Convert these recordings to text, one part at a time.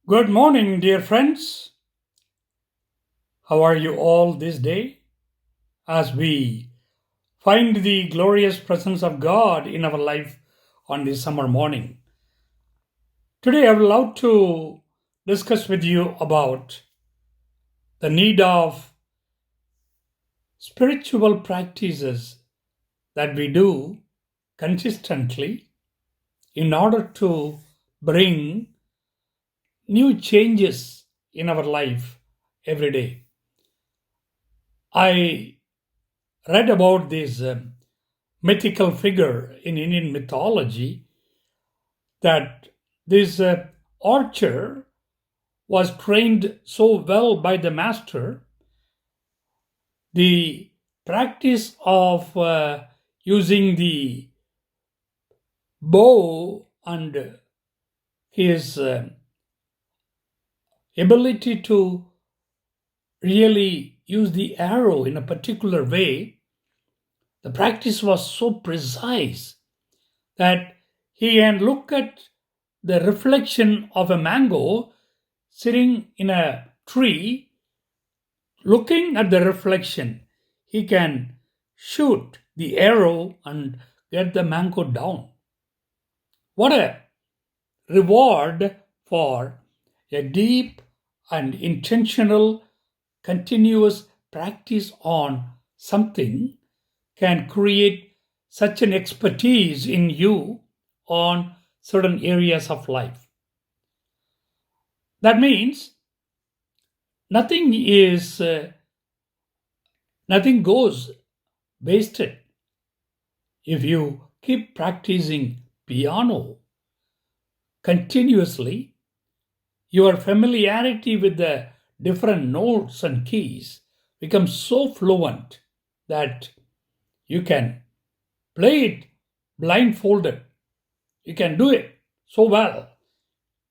Good morning, dear friends. How are you all this day? As we find the glorious presence of God in our life on this summer morning. Today, I would love to discuss with you about the need of spiritual practices that we do consistently in order to bring new changes in our life every day. I read about this mythical figure in Indian mythology that this archer was trained so well by the master. The practice of using the bow and his ability to really use the arrow in a particular way, the practice was so precise that he can look at the reflection of a mango sitting in a tree. Looking at the reflection, he can shoot the arrow and get the mango down. What a reward for a deep and intentional, continuous practice on something can create such an expertise in you on certain areas of life. That means nothing is nothing goes wasted if you keep practicing piano continuously. Your familiarity with the different notes and keys becomes so fluent that you can play it blindfolded. You can do it so well.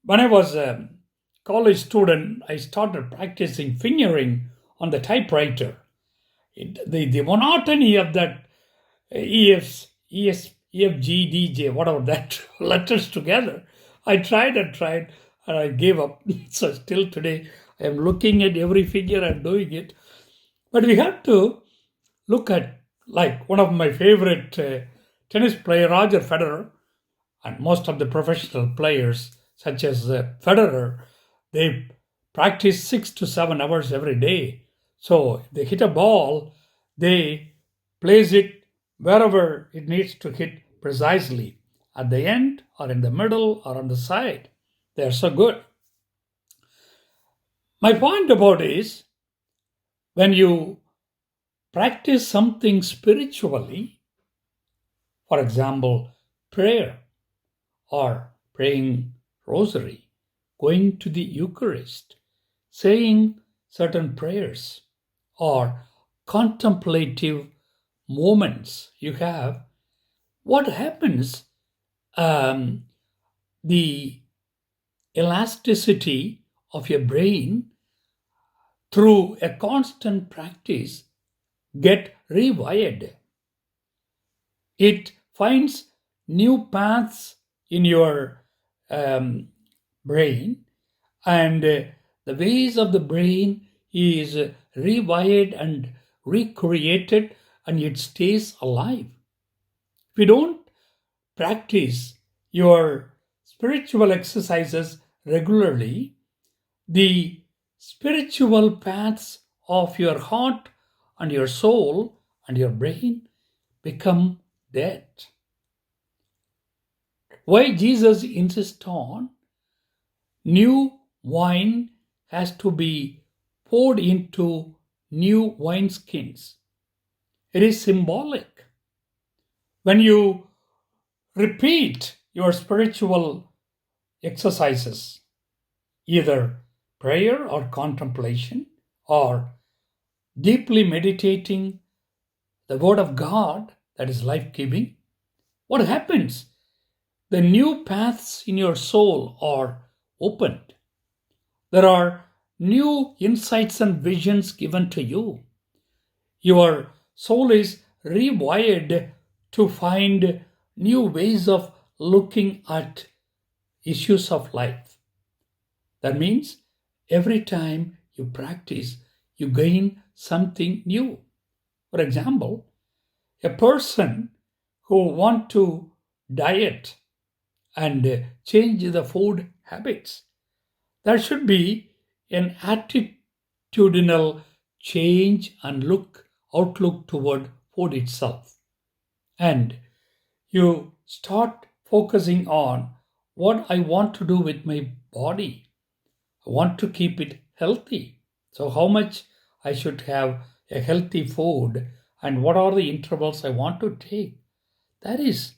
When I was a college student, I started practicing fingering on the typewriter. The monotony of that EFG, whatever that letters together, I tried and tried and I gave up. So still today, I am looking at every figure and doing it. But we have to look at, like, one of my favorite tennis player, Roger Federer, and most of the professional players, such as Federer, they practice 6 to 7 hours every day. So they hit a ball, they place it wherever it needs to hit precisely, at the end or in the middle or on the side. They are so good. My point about is when you practice something spiritually, for example, prayer or praying rosary, going to the Eucharist, saying certain prayers, or contemplative moments you have, what happens? Um, the elasticity of your brain through a constant practice get rewired. It finds new paths in your brain, and the ways of the brain is rewired and recreated, and it stays alive. If you don't practice your spiritual exercises regularly, the spiritual paths of your heart and your soul and your brain become dead. Why Jesus insists on new wine has to be poured into new wineskins. It is symbolic. When you repeat your spiritual exercises, either prayer or contemplation, or deeply meditating the Word of God that is life giving, what happens? The new paths in your soul are opened. There are new insights and visions given to you. Your soul is rewired to find new ways of looking at issues of life. That means every time you practice, you gain something new. For example, a person who want to diet and change the food habits, there should be an attitudinal change and outlook toward food itself. And you start focusing on what I want to do with my body. I want to keep it healthy. So, how much I should have a healthy food and what are the intervals I want to take? That is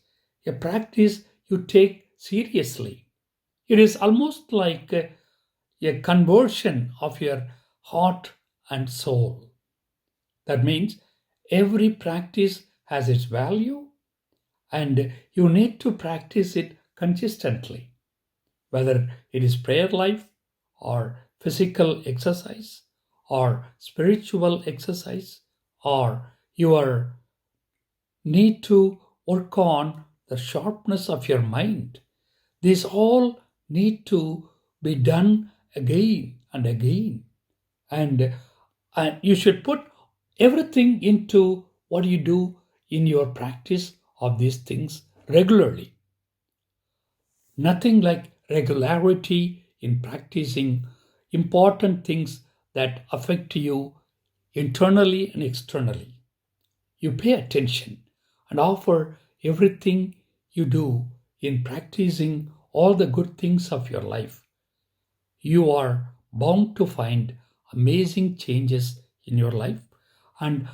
a practice you take seriously. It is almost like a conversion of your heart and soul. That means every practice has its value and you need to practice it consistently, whether it is prayer life or physical exercise or spiritual exercise or your need to work on the sharpness of your mind. These all need to be done again and again. And, and you should put everything into what you do in your practice of these things regularly. Nothing like regularity in practicing important things that affect you internally and externally. You pay attention and offer everything you do in practicing all the good things of your life. You are bound to find amazing changes in your life. And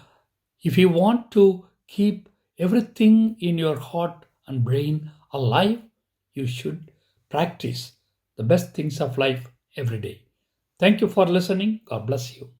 if you want to keep everything in your heart and brain alive, you should practice the best things of life every day. Thank you for listening. God bless you.